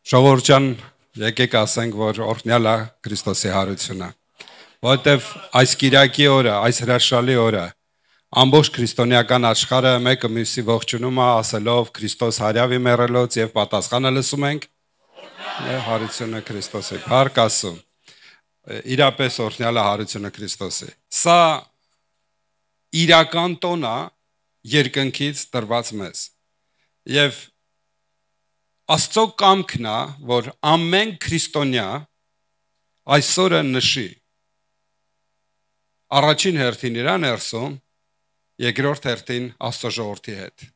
Ժողովրդյան եկեք ասենք, որ օրհնյալ է Քրիստոսի հարությունը, որովհետև այս Կիրակի օրը, այս հրաշալի օրը ամբողջ քրիստոնեական աշխարհը մեկը մյուսի ողջունում է ասելով Քրիստոս հարյավի մեռելոց եւ պատասխանը լսում ենք հարությունը Քրիստոսի։ Փառք Աստծո։ Իրապես օրհնյալ է հարությունը Քրիստոսի։ Սա իրական տոն է երկնքից տրված մեզ։ Եվ Աստծո կամքն է, որ ամեն քրիստոնյա այսօրը նշի առաջին հերթին իր ներսում, երկրորդ հերթին Աստծո ժողովրդի հետ։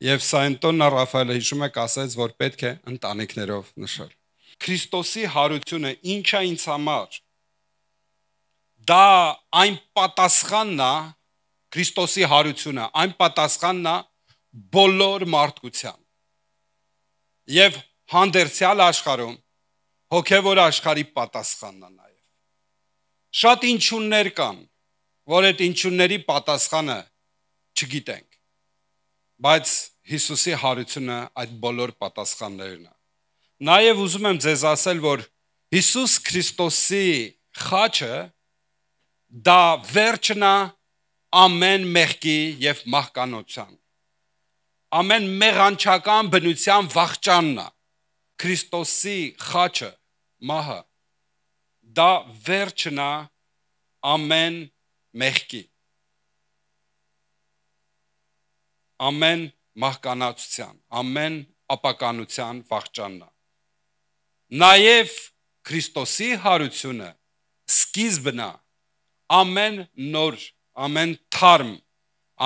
Եվ սա Անտոնն Ռաֆայելը հիշում եք ասեց, որ պետք է ընտանիքներով նշել։ Քրիստոսի հարությունը ինչ է ինձ համար։ Դա այն պատասխանն է, Քրիստոսի հարությունը, այն պատասխանն է բոլոր մարդկության։ Եվ հանդերձյալ աշխարհում հոգևոր աշխարհի պատասխանն է նաև։ Շատ ինչուններ կան, որ այդ ինչունների պատասխանը չգիտենք, բայց Հիսուսի հարությունը այդ բոլոր պատասխաններն է։ Նաև ուզում եմ ձեզ ասել, որ Հիսուս Քրիստոսի խաչը դա վերջն է ամեն մեղքի եւ մահկանացության, ամեն մեղանչական բնության վախճանն է։ Քրիստոսի խաչը, մահը, դա վերջն է ամեն մեղքի, ամեն մահկանացության, ամեն ապականության վախճանն է։ Նաև Քրիստոսի հարությունը սկիզբն է ամեն նոր, ամեն թարմ,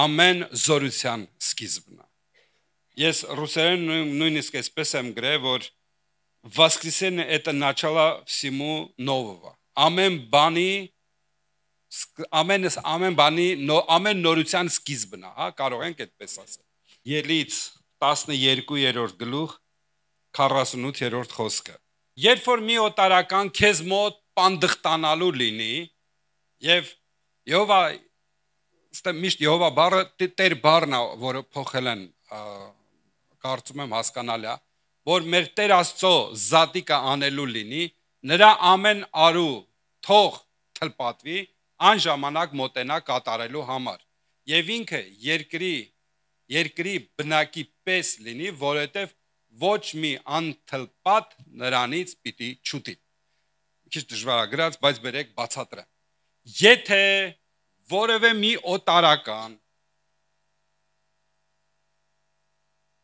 ամեն զորության սկիզբն է։ Ես ռուսերեն նույնիսկ այսպես եմ գրել, որ воскресение это начало всему нового։ Ամեն նորության սկիզբն է, հա, կարող ենք այդպես ասել։ Ելից 12-րդ գլուխ 48-րդ խոսքը։ Երբ որ մի օտարական քեզ մոտ պանդխտանալու լինի, եւ Եհովա, միշտ Եհովա բառը Տեր բառն է, որը փոխել են, կարծում եմ հասկանալի է, որ մեր Տեր Աստծո զատիկը անելու լինի, նրա ամեն արու թող թլպատվի, այն ժամանակ մոտենա կատարելու համար։ Եվ ինքը երկրի բնակի պես լինի, որովհետև ոչ մի անթլպատ նրանից պիտի չուտի։ Քիչ դժվար է գրած, բայց բերեք բացատրեմ։ Եթե որևէ մի օտարական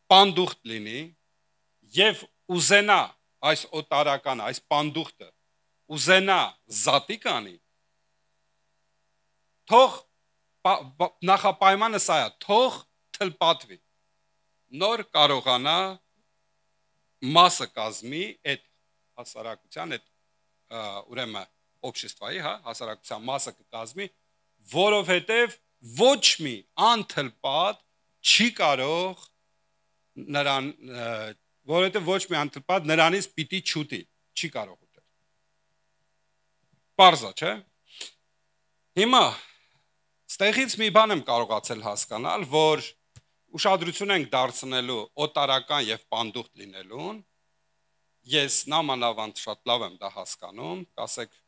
պանդուխտ լինի եւ ուզենա այս օտարականը, այս պանդուխտը ուզենա զատիկ անի, թող նախապայմանը սա է, թող թլպատվի, նոր կարողանա մասը կազմի այդ հասարակության, այդ ուրեմն обществայի, հա, հասարակության մասը կկազմի, որովհետև ոչ մի անթլպատ չի կարող նրան, որովհետև ոչ մի անթլպատ նրանից պիտի չուտի, չի կարող ուտել։ Պարզա, չէ՞։ Հիմա ստեղից մի բան եմ կարողացել հասկանալ, որ ուշադրություն ենք դարձնելու օտարական եւ պանդուխտ լինելուն։ Ես նամանավանդ շատ լավ եմ դա հասկանում, կասեք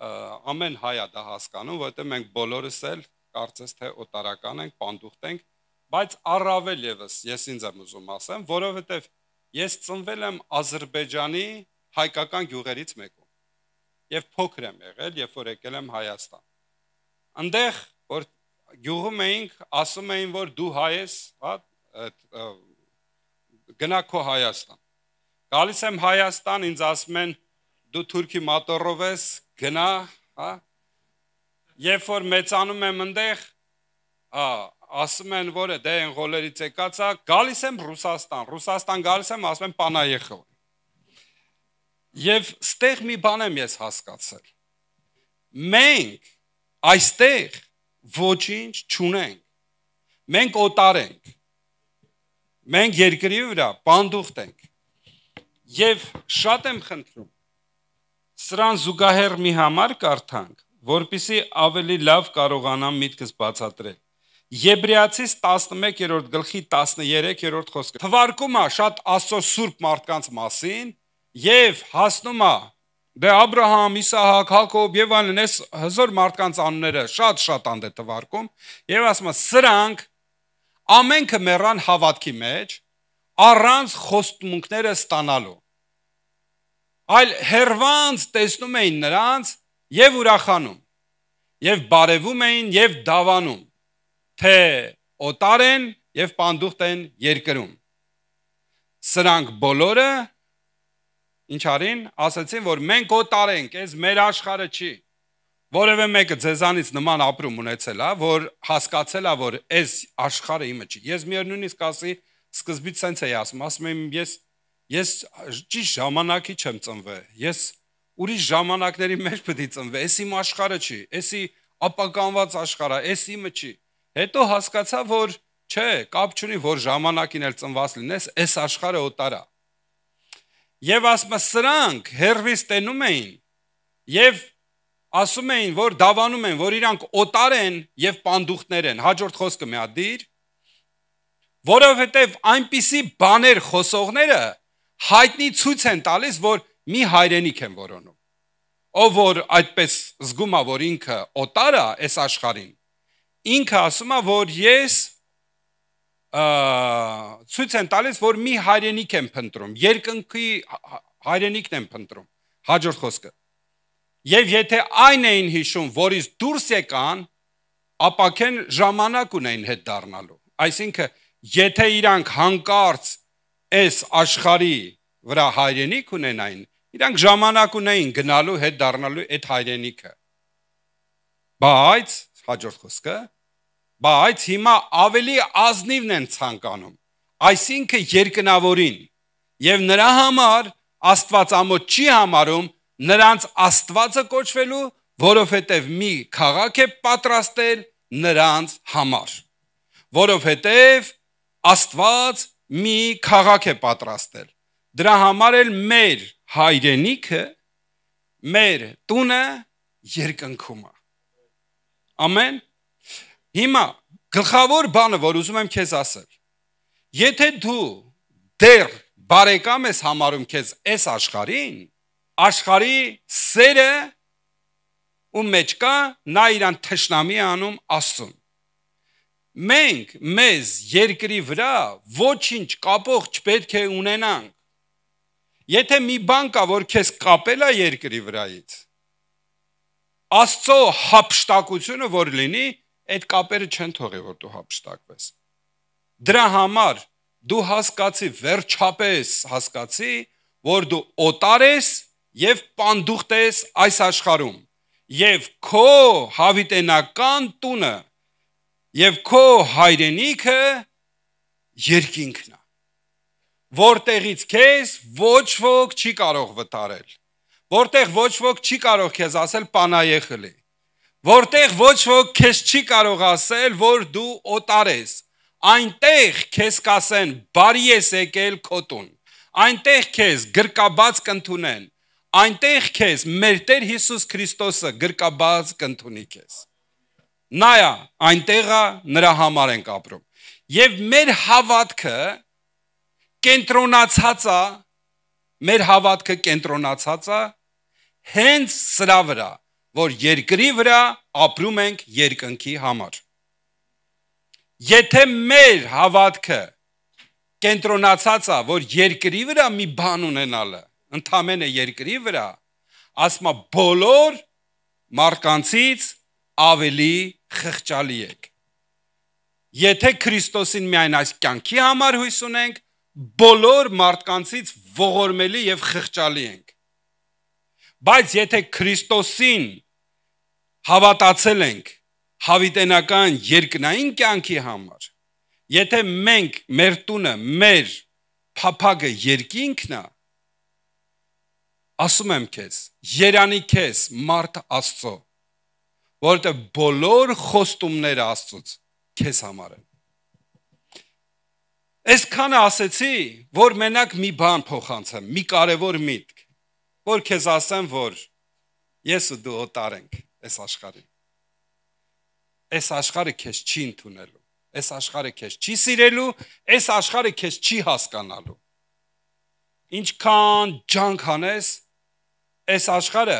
ամեն հայ է դա հասկանում, որովհետև մենք բոլորս էլ կարծես թե օտարական ենք, պանդուխտ ենք, բայց առավել եւս ես ինձ եմ ուզում ասեմ, որովհետև ես ծնվել եմ Ադրբեջանի հայկական գյուղերից մեկում եւ փոքր եմ եղել, երբ որ եկել եմ Հայաստան։ Այնտեղ որ գյուղում էինք, ասում էին, որ դու հայ ես, հա, գնա քո Հայաստան։ Գալիս եմ Հայաստան, ինձ ասում են դու թուրքի մատորով ես, գնա, հա։ Երբ որ մեծանում եմ այնտեղ, ասում են, որ դե են գոլերից եկած է, գալիս եմ Ռուսաստան գալիս եմ, ասում են Պանայեխով։ Եվ ստեղ մի բան եմ ես հասկացել։ Մենք այստեղ ոչինչ չունենք։ Մենք օտար ենք։ Մենք երկրի վրա պանդուխտ ենք։ Եվ շատ եմ խնդրում սրան զուգահեռ մի համար կարդանք, որպեսզի ավելի լավ կարողանամ միտքս բացատրել։ Եբրայեցիս 11-րդ գլխի 13-րդ խոսքը։ Թվարկում է շատ Աստծո սուրբ մարդկանց մասին եւ հասնում է դե Աբրահամ, Իսահակ, Հակոբ եւ այլն այս հզոր մարդկանց անունները շատ անդե թվարկում եւ ասում է սրանք ամենքը մեռան հավատքի մեջ առանց խոստումունքները ստանալու։ Այլ հերվանց տեսնում էին նրանց եւ ուրախանում եւ բարևում էին եւ դավանում, թե օտար են եւ պանդուխտ են երկրում։ Սրանք բոլորը ինչ արին, ասացին, որ մենք օտար ենք, այս մեր աշխարհը չի։ Որևէ մեկը ձեզանից նման ապրում ունեցել է, որ հասկացել է, որ այս աշխարհը իմը չի։ Ես միևնույնիսկ ասի, սկզբից սենց էի ասում եմ, ես ճիշտ ժամանակի չեմ ծնվել։ Ես ուրիշ ժամանակների մեջ պետք է ծնվի։ Այս իմ աշխարհը չի, էսի ապականված աշխարհը, այս իմը չի։ Հետո հասկացա, որ չէ, կապ չունի, որ ժամանակին էլ ծնված լինես, այս աշխարհը օտար է։ Եվ ասում սրանք հերվից տենում էին եւ ասում էին, որ դավանում են, որ իրանք օտար են եւ պանդուխտներ են։ Հաջորդ խոսքը մի հատ դիր, որովհետեւ այնպիսի բաներ խոսողները հայտնի ցույց են տալիս, որ մի հայրենիք են որոնում։ Ով որ այդպես զգում է, որ ինքը օտար է այս աշխարհին, ինքը ասում է, որ ես ցույց են տալիս, որ մի հայրենիք եմ փնտրում, երկնքի հայրենիքն եմ փնտրում։ Հաջորդ խոսքը։ Եվ եթե այն էին հիշում, որից դուրս եկան, ապակեն ժամանակ ունեին հետ դառնալու։ Այսինքն, եթե իրանք հանկարծ այս աշխարհի վրա հայրենիք ունենային, իրանք ժամանակ ունեին գնալու հետ դառնալու այդ հայրենիքը։ Բայց հաջորդ խոսքը, բայց հիմա ավելի ազնիվն են ցանկանում, այսինքն երկնավորին, եւ նրա համար Աստվածամոտ չի համարում նրանց Աստվածը կոչվելու, որովհետեւ մի քաղաք է պատրաստել նրանց համար, որովհետեւ Աստված մի քաղաք է պատրաստել։ Դրա համար էլ մեր հայրենիքը, մեր տունը երկնքում է։ Ամեն։ Հիմա գլխավոր բանը, որ ուզում եմ քեզ ասել, եթե դու դեռ բարեկամ ես համարում քեզ այս աշխարհին, աշխարհի սերը ու մեջ կա, նա իրան թշնամի անում Աստծուն։ Մենք մեզ երկրի վրա ոչինչ կապող չպետք է ունենանք։ Եթե մի բան կա, որ քեզ կապել է երկրի վրայից, Աստծո հափշտակությունը որ լինի, այդ կապերը չեն թողի, որ դու հափշտակվես։ Դրա համար դու հասկացի, վերջապես հասկացի, որ դու օտար ես եւ պանդուխտ ես այս աշխարհում, եւ քո հավիտենական տունը եւ քո հայրենիքը երկինքն է, որտեղից քեզ ոչ ոք չի կարող վտարել, որտեղ ոչ ոք չի կարող քեզ ասել պանայեխլի, որտեղ ոչ ոք քեզ չի կարող ասել, որ դու օտար ես, այնտեղ քեզ կասեն բարի ես եկել քո տուն, այնտեղ քեզ գրկաբաց կընդունեն, այնտեղ քեզ մեր Տեր Հիսուս Քրիստոսը գրկաբաց կընդունի քեզ։ Նայա, այնտեղը նրա համար ենք ապրում։ Եվ մեր հավատքը կենտրոնացած է հենց սրա վրա, որ երկրի վրա ապրում ենք երկնքի համար։ Եթե մեր հավատքը կենտրոնացած է, որ երկրի վրա մի բան ունենալը, ընդամենը երկրի վրա, ասма բոլոր մարդկանցից ավելի խղճալի եք։ Եթե Քրիստոսին միայն այս կյանքի համար հույս ունենք, բոլոր մարդկանցից ողորմելի եւ խղճալի ենք։ Բայց եթե Քրիստոսին հավատացել ենք հավիտենական երկնային կյանքի համար, եթե մենք մեր տունը, մեր փափագը երկինքն է, ասում եմ քեզ, երանի քեզ մարդ Աստծո, որտեղ բոլոր խոստումները Աստծուց քեզ համար են։ Այսքանը ասեցի, որ մենակ մի բան փոխանցեմ, մի կարևոր միտք, որ քեզ ասեմ, որ ես ու դու օտար ենք այս աշխարհին։ Այս աշխարհը քեզ չի ընդունելու։ այս աշխարհը քեզ չի սիրելու, այս աշխարհը քեզ չի հասկանալու։ Ինչքան ջանք անես, այս աշխարհը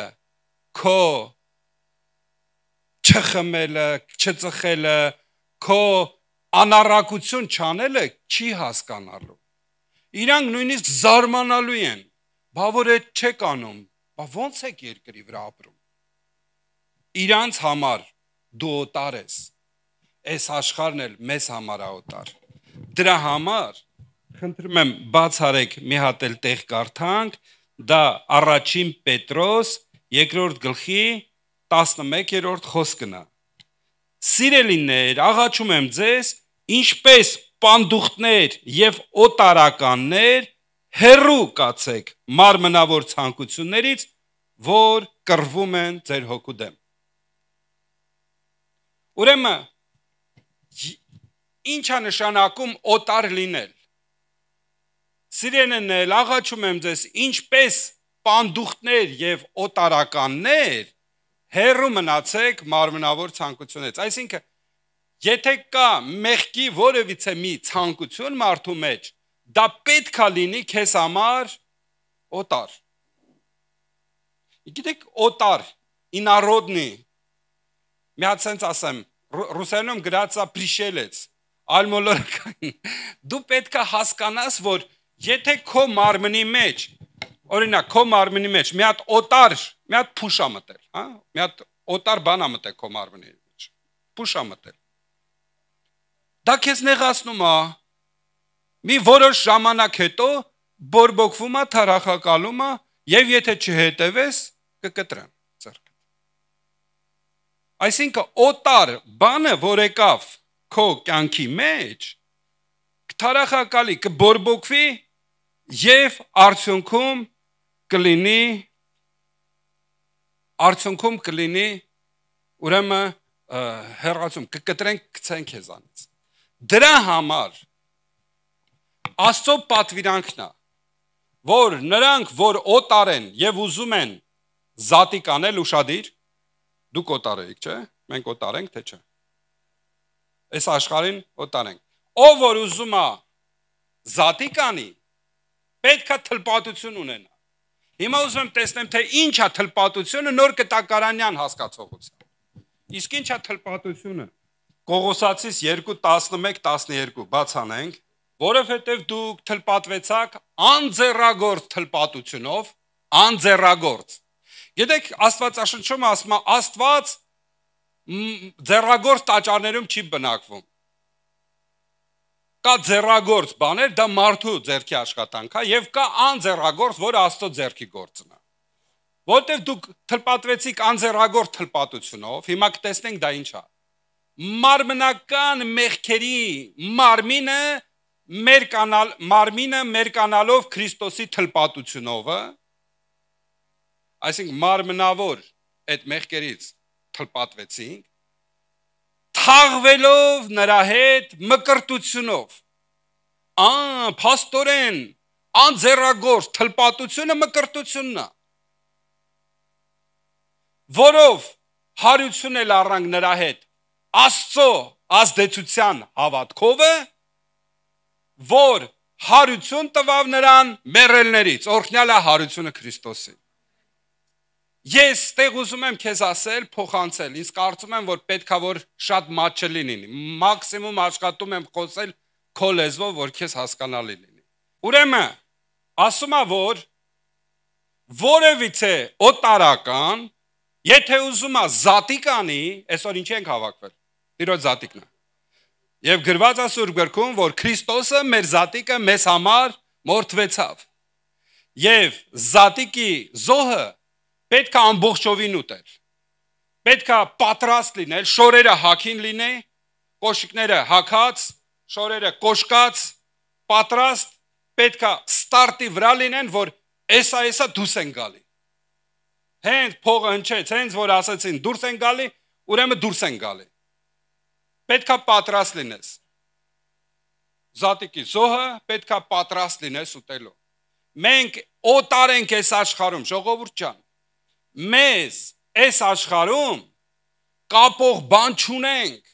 քո չխմելը, չծխելը, քո անառակություն չանելը չի հասկանալու։ Իրանք նույնիսկ զարմանալու են, բա որ այդ չեք անում, բա ո՞նց եք երկրի վրա ապրում։ Իրանց համար դու օտար ես, այս աշխարհն էլ մեզ համար է օտար։ Դրա համար խնդրում եմ բաց արեք մի հատ էլ տեղ կարդանք, դա առաջին Պետրոս 2-րդ գլխի 11-րդ խոսքն է։ Սիրելիներ, աղաչում եմ ձեզ, ինչպես պանդուխտներ եւ օտարականներ, հեռու կացեք մարմնավոր ցանկություններից, որ կռվում են ձեր հոգու դեմ։ Ուրեմն ինչ է նշանակում օտար լինել։ Սիրելիներ, աղաչում եմ ձեզ, ինչպես պանդուխտներ եւ օտարականներ, հեռու մնացեք մարմնավոր ցանկությունից։ Այսինքն, եթե կա մեղքի որևիցե մի ցանկություն մարդու մեջ, դա պետք է լինի քեզ համար օտար։ Գիտեք, օտար, ինարոդնի, մի հատ sense ասեմ, ռուսերենում գրած է prishելец, ալմոլորական։ Դու պետք է հասկանաս, որ եթե քո մարմնի մեջ, օրինակ, քո մարմնի մեջ մի հատ օտար, մի հատ փուշ է մտել, հա? Մի հատ օտար բան է մտել քո մարմնի մեջ։ Փուշ է մտել։ Դա քեզ նեղացնում է։ Մի որոշ ժամանակ հետո բորբոքվում է, թարախակալում է, եւ եթե չհետևես, կկտրեն ձեռքդ։ Այսինքն օտար բանը, որ եկավ քո կյանքի մեջ, կթարախակալի, կբորբոքվի եւ արդյունքում կլինի ուրեմն հեռացում, կկտրեն, կցեն քեզանից։ Դրա համար Աստծո պատվիրանքն է, որ նրանք, որ օտար են եւ ուզում են զատիկ անել, ուշադիր, դուք օտար եք, չէ՞, մենք օտար ենք, թե չէ։ Այս աշխարհին օտար ենք։ Ով որ ուզում է զատիկ անի, պետք է թլպատություն ունենա։ Հիմա ուզում եմ տեսնեմ, թե ինչ է թլպատությունը նոր կտակարանյան հասկացողությամբ։ Իսկ ինչ է թլպատությունը։ Կողոսացիս 2:11-12 բաց անենք, որովհետև դուք թլպատվեցաք անձեռագործ թլպատությունով, անձեռագործ։ Գիտեք, Աստվածաշնչում ասում է, Աստված ձեռագործ տաճարներում չի բնակվում։ Կա ձեռագործ բաներ, դա մարդու ձեռքի աշխատանք է, եւ կա անձեռագործ, որը Աստծո ձեռքի գործն է։ Որտեւ դուք թլպատվեցիք անձեռագործ թլպատությունով, հիմա կտեսնենք դա ինչ է։ Մարմնական մեղքերի մարմինը մերկանալով Քրիստոսի թլպատությունով, այսինքն մարմնավոր այդ մեղքերից թլպատվեցինք, թաղվելով նրա հետ մկրտությունով։ Փաստորեն, անձեռագործ թլպատությունը մկրտությունն է, որով հարություն էլ առանք նրա հետ Աստծո ազդեցության հավատքովը, որ հարություն տվավ նրան մեռելներից, օրհնյալ է հարությունը Քրիստոսի։ Ես ստեղ ուզում եմ քեզ ասել, փոխանցել, իսկ կարծում եմ, որ պետքա որ շատ մատչելի լինի, մաքսիմում աշխատում եմ խոսել քո լեզվով, որ քեզ հասկանալի լինի։ Ուրեմն, ասում է, որ որևիցե օտարական, եթե ուզում է զատիկ անի, այսօր ինչի ենք հավաքվել, Տիրոջ զատիկն է։ Եվ գրված է Սուրբ գրքում, որ Քրիստոսը մեր զատիկը մեզ համար մորթվեցավ։ Եվ զատիկի զոհը պետք է ամբողջովին ուտել։ Պետք է պատրաստ լինել, շորերը հագին լինի, կոշիկները հագած, շորերը կոշկած, պատրաստ, պետք է ստարտի վրա լինեն, որ էսա դուրս են գալի։ Հենց փողը հնչեց, հենց որ ասացին դուրս են գալի, ուրեմն դուրս են գալի։ Պետք է պատրաստ լինես։ Զատիկի զոհը պետք է պատրաստ լինես ուտելու։ Մենք օտար ենք այս աշխարհում, ժողովուրդ ջան։ Մեզ այս աշխարհում կապող բան չունենք։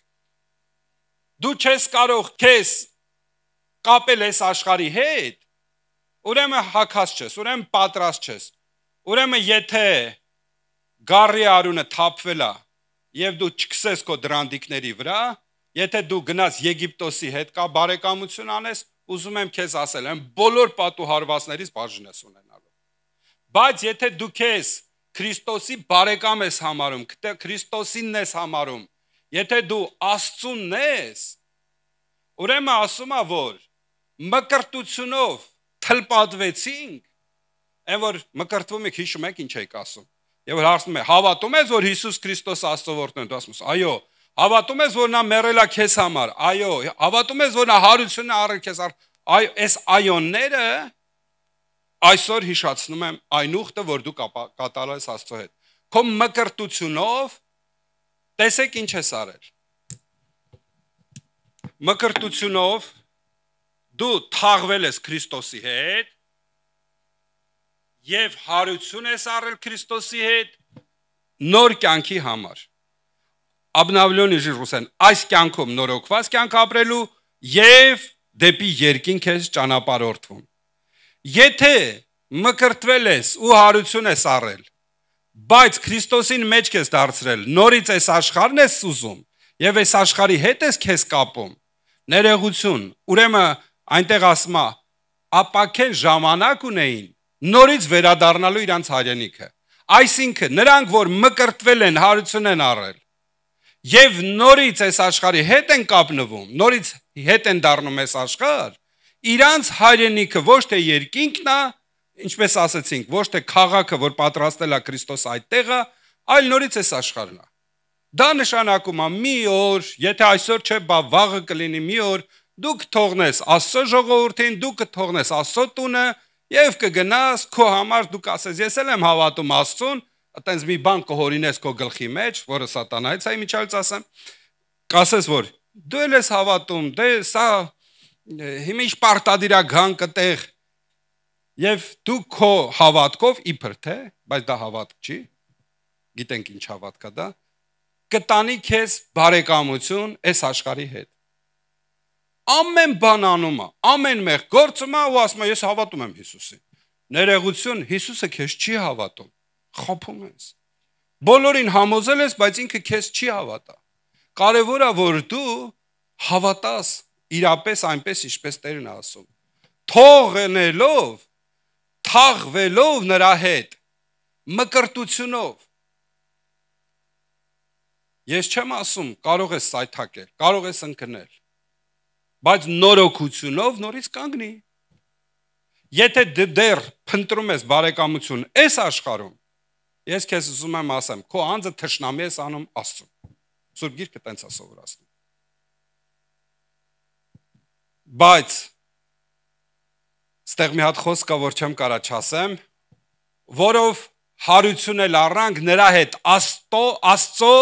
Դու չես կարող քեզ կապել այս աշխարհի հետ, ուրեմն հակած չես, ուրեմն պատրաստ չես։ Ուրեմն եթե գարի արունը թափվել է եւ դու չքսես քո դրանդիկների վրա, եթե դու գնաս Եգիպտոսի հետ կա բարեկամություն անես, ուզում եմ քեզ ասել, այն բոլոր պատուհարվածներից բաժին ես ունենալու։ Բայց եթե դու քեզ Քրիստոսի բարեկամ ես համարում, Քրիստոսինն ես համարում, եթե դու Աստծունն ես, ուրեմն ասում է, որ մկրտությունով թլպատվեցինք, այն որ մկրտվում եք, հիշում եք ինչ եք ասում։ Եվ որ հարցնում է, հավատում ես, որ Հիսուս Քրիստոս Աստծո որդին է, դու ասում ես, այո, հավատում ես, որ նա մեռել է քեզ համար, այո, հավատում ես, որ նա հարություն է առել քեզ համար, այո, այս այոնները այսօր հիշացնում եմ այն ուխտը, որ դու կատարել ես Աստծո հետ։ Քո մկրտությունով տեսեք ինչ ես արել։ Մկրտությունով դու թաղվել ես Քրիստոսի հետ եւ հարություն ես առել Քրիստոսի հետ նոր կյանքի համար։ Обновленный жизнь ռուսեն այս կյանքում նորոգված կյանք ապրելու եւ դեպի երկինք ես ճանապարհորդվում։ Եթե մկրտվել ես ու հարություն ես առել, բայց Քրիստոսին մեջ ես դարձրել, նորից այս աշխարհն ես ուզում եւ այս աշխարհի հետ ես քեզ կապում, ներողություն, ուրեմն այնտեղ ասում է, ապակեն ժամանակ ունեին նորից վերադառնալու իրանց հայրենիքը։ Այսինքն նրանք, որ մկրտվել են, հարություն են առել եւ նորից այս աշխարհի հետ են կապնվում, նորից հետ են դառնում այս աշխարհ, իրանց հայրենիքը ոչ թե երկինքն է, ինչպես ասացինք, ոչ թե քաղաքը, որ պատրաստել է Քրիստոս այդտեղը, այլ նորից այս աշխարհն է։ Դա նշանակում է մի օր, եթե այսօր չէ, բա վաղը կլինի մի օր, դու կթողնես Աստծո ժողովրդին, դու կթողնես Աստծո տունը եւ կգնաս քո համար դու կասես, ես էլ եմ հավատում Աստծուն, այտենց մի բան կհորինես քո գլխի մեջ, որը սատանայից է իմիջալից ասեմ, կասես, որ դու էլ ես հավատում, դե սա հիմա ինչ պարտադիրական կտեղ եւ դու քո հավատքով իբր թե, բայց դա հավատք չի, գիտենք ինչ հավատք է դա, կտանի քեզ բարեկամություն այս աշխարհի հետ։ Ամեն բան անում է, ամեն մեղ գործում է ու ասում է ես հավատում եմ Հիսուսին։ Ներողություն, Հիսուսը քեզ չի հավատում, խփում ես։ Բոլորին համոզել ես, բայց ինքը քեզ չի հավատա։ Կարևոր է, որ դու հավատաս իրապես այնպես ինչպես Տերն է ասում։ Թողնելով, թաղվելով նրա հետ, մկրտությունով։ Ես չեմ ասում, կարող ես սայթակել, կարող ես ընկնել, բայց նորոգությունով նորից կանգնի։ Եթե դեռ փնտրում ես բարեկամություն այս աշխարհում, ես քեզ ուզում եմ ասեմ, քո անձը թշնամի ես անում Աստծուն։ Սուրբ Գիրքը տենց է սովորացնում։ Բայց ստեղ մի հատ խոսք կա, որ չեմ կարա չասեմ, որով հարություն էլ առանք նրա հետ Աստծո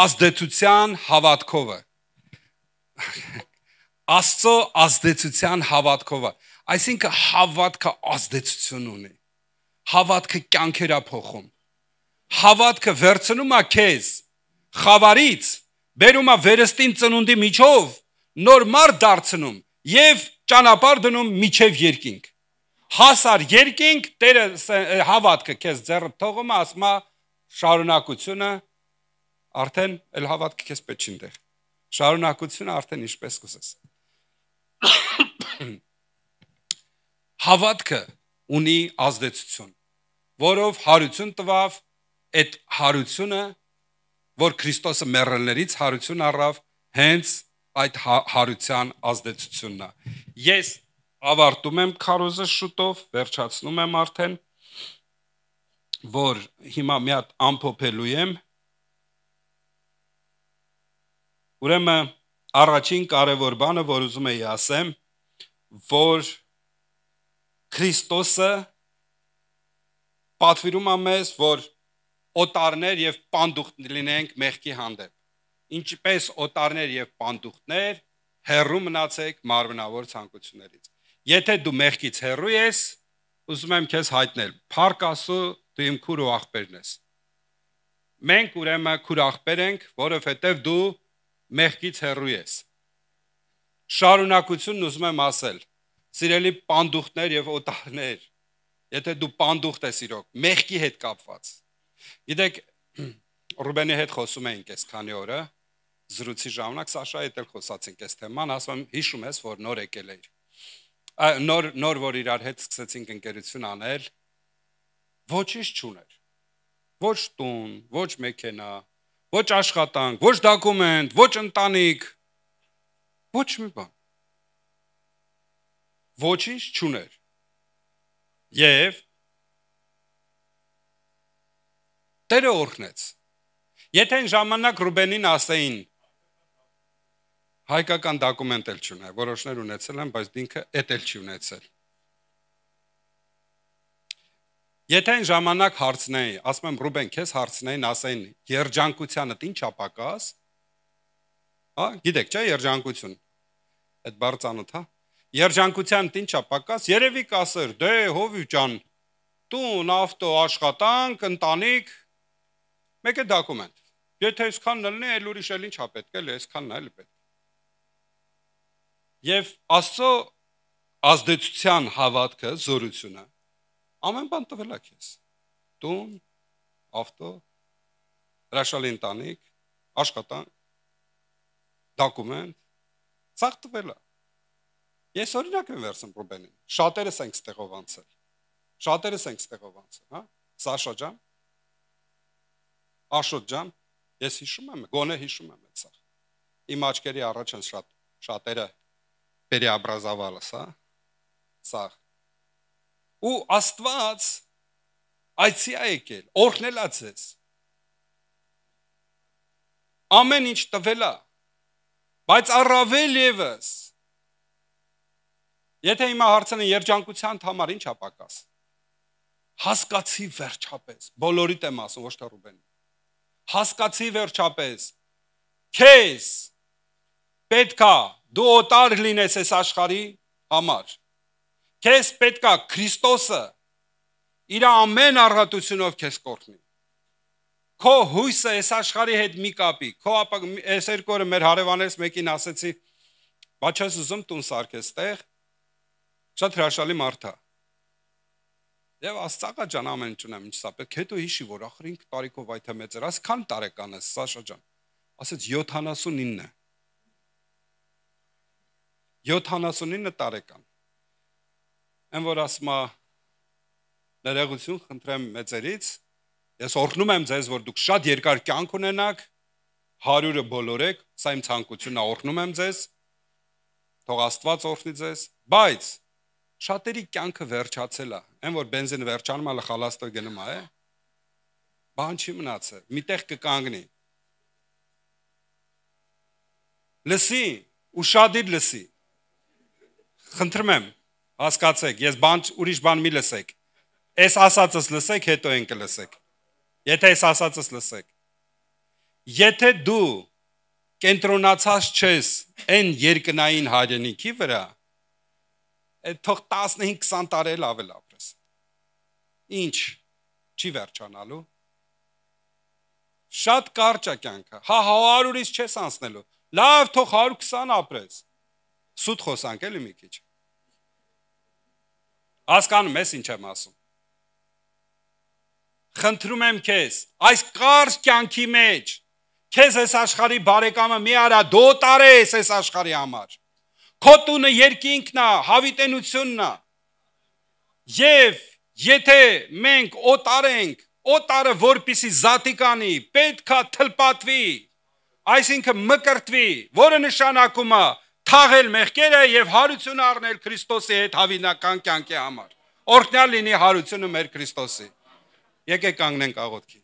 ազդեցության հավատքովը։ Աստծո ազդեցության հավատքովը, այսինքն հավատքը ազդեցություն ունի, հավատքը կյանքեր է փոխում, հավատքը վերցնում է քեզ խավարից, բերում է վերստին ծնունդի միջով, նոր մարդ դարձնում եւ ճանապարհ դնում միջև երկինք, հասար երկինք, Տերը հավատքը քեզ ձեռը թողում է, ասում է շարունակությունը, արդեն էլ հավատքը քեզ պետք չի դեր, շարունակությունը արդեն ինչպես կուզես։ Հավատքը ունի ազդեցություն, որով հարություն տվավ, այդ հարությունը, որ Քրիստոսը մեռելներից հարություն առավ, հենց այդ հարության ազդեցությունն է։ Ես ավարտում եմ քարոզը շուտով, վերջացնում եմ արդեն, որ հիմա մի հատ ամփոփելու եմ։ Ուրեմն առաջին կարևոր բանը, որ ուզում եի ասեմ, որ Քրիստոսը պատվիրում է մեզ, որ օտարներ եւ պանդուխտ լինենք մեղքի հանդեպ։ Ինչպես օտարներ եւ պանդուխտներ, հեռու մնացեք մարմնավոր ցանկություններից։ Եթե դու մեղքից հեռու ես, ուզում եմ քեզ հայտնել, փառք Աստծո, դու իմ քուր ու աղբերն ես։ Մենք ուրեմն քուր աղբեր ենք, որովհետեւ դու մեղքից հեռու ես։ շարունակությունն ուզում եմ ասել, սիրելի պանդուխտներ եւ օտարներ, եթե դու պանդուխտ ես իրոք, մեղքի հետ կապված։ Գիտեք, Ռուբենի հետ խոսում էինք այս քանի օրը, զրույցի ժամանակ Սաշայի հետ էլ խոսացինք այս թեման, ասում եմ, հիշում ես, որ նոր եկել էր։ Նոր որ իրար հետ սկսեցինք ընկերություն անել, ոչինչ չուներ։ Ոչ տուն, ոչ մեքենա, ոչ աշխատանք, ոչ դոկումենտ, ոչ ընտանիք, ոչ մի բան։ Ոչինչ չուներ։ Եվ Տերը օրհնեց։ Եթե այն ժամանակ Ռուբենին ասեին հայկական դոկումենտ էլ չունե, որոշներ ունեցել են, բայց ինքը էդ էլ չի ունեցել։ Եթե այն ժամանակ հարցնեի, ասում եմ Ռուբեն, քեզ հարցնեին, ասեին երջանկությանդ ինչ է պակաս, հա, գիտեք, չէ, երջանկություն։ Այդ բառը ծանոթ, հա։ Երջանկությանդ ինչ է պակաս, երևի կասեր, դե հովի ջան, տուն, ավտո, աշխատանք, ընտանիք, մեկ է դոկումենտ։ Եթե այսքանն լինի, այլ ուրիշ էլ ինչ է պետք, էլ այսքանն էլ պետք։ Եվ Աստծո ազդեցության հավատքը, զորությունը ամեն բան տվել է քեզ։ Տուն, ավտո, հրաշալի ընտանիք, աշխատանք, դոկումենտ, սաղ տվել է։ Ես օրինակ եմ վերցնում Ռուբենին։ Շատերս ենք ստեղով անցել։ Շատերս ենք ստեղով անցել, հա։ Սաշա ջան, Աշոտ ջան, ես հիշում եմ, գոնե հիշում եմ այդ սա։ Իմ աչքերի առաջ են շատերը переобразовалось, հա։ Սա։ Ու Աստված այցի է եկել, օրհնել է ձեզ։ Ամեն ինչ տվել է, բայց առավել ևս եթե հիմա հարցնեն երջանկության համար ինչ է պակաս։ Հասկացի վերջապես, բոլորիդ եմ ասում, ոչ թե Ռուբենին։ Հասկացի վերջապես, քեզ պետքա դու օտար լինես այս աշխարհի համար։ Քեզ պետքա Քրիստոսը իր ամեն առատությունով քեզ կօրհնի։ Քո հույսը այս աշխարհի հետ մի կապի։ Քո այս երկու օրը մեր հարևաններից մեկին ասեցի, բայց ես ուզում տուն սարքես տեղ, շատ հրաշալի մարդ է։ Եվ Աստծա ջան ամեն ինչ ունեմ, ինչ սա պետք է հետո հիշի, որ ախր 5 տարեկով այդ մեծ էր, ասի քան տարեկան ես, Սաշա ջան։ Ասեց 79 է։ 79 տարեկան։ Այն որ ասում է ներողություն խնդրեմ մեծերից, ես օրհնում եմ ձեզ, որ դուք շատ երկար կյանք ունենաք, 100-ը բոլորեք, սա իմ ցանկությունն է, օրհնում եմ ձեզ, թող Աստված օրհնի ձեզ, բայց շատերի կյանքը վերջացել է, այն որ բենզինը վերջանում է, խալաստոյ գնում է, բան չի մնացել, միտեղ կկանգնի։ Լսի, ուշադիր լսի։ Խնդրում եմ, հասկացեք, ես ուրիշ բան մի լսեք։ Այս ասածս լսեք, հետո են կլսեք։ Եթե այս ասածս լսեք։ Եթե դու կենտրոնացած չես այն երկնային հայրենիքի վրա, թող 15-20 տարի էլ ավել ապրես։ Ինչ, չի վերջանալու։ Շատ կարճ է կյանքը, հա 100-ից չես անցնելու, լավ թող 120 ապրես, սուտ խոսանք էլի մի քիչ։ Հասկանում ես ինչ եմ ասում։ Խնդրում եմ քեզ, այս կարճ կյանքի մեջ, քեզ այս աշխարհի բարեկամը մի արա դու տարես այս աշխարհի համար։ Քո տունը երկինքն է, հավիտենությունն է։ Եվ եթե մենք օտարենք, օտարը որպիսի զատիկանի, պետքա թլպատվի, այսինքն մկրտվի, որը նշանակում է թաղել մեղքերը եւ հարություն առնել Քրիստոսի հետ հավինական կյանքի համար։ Օրհնյալ լինի հարությունը մեր Քրիստոսի։ Եկեք կանգնենք աղոթքի։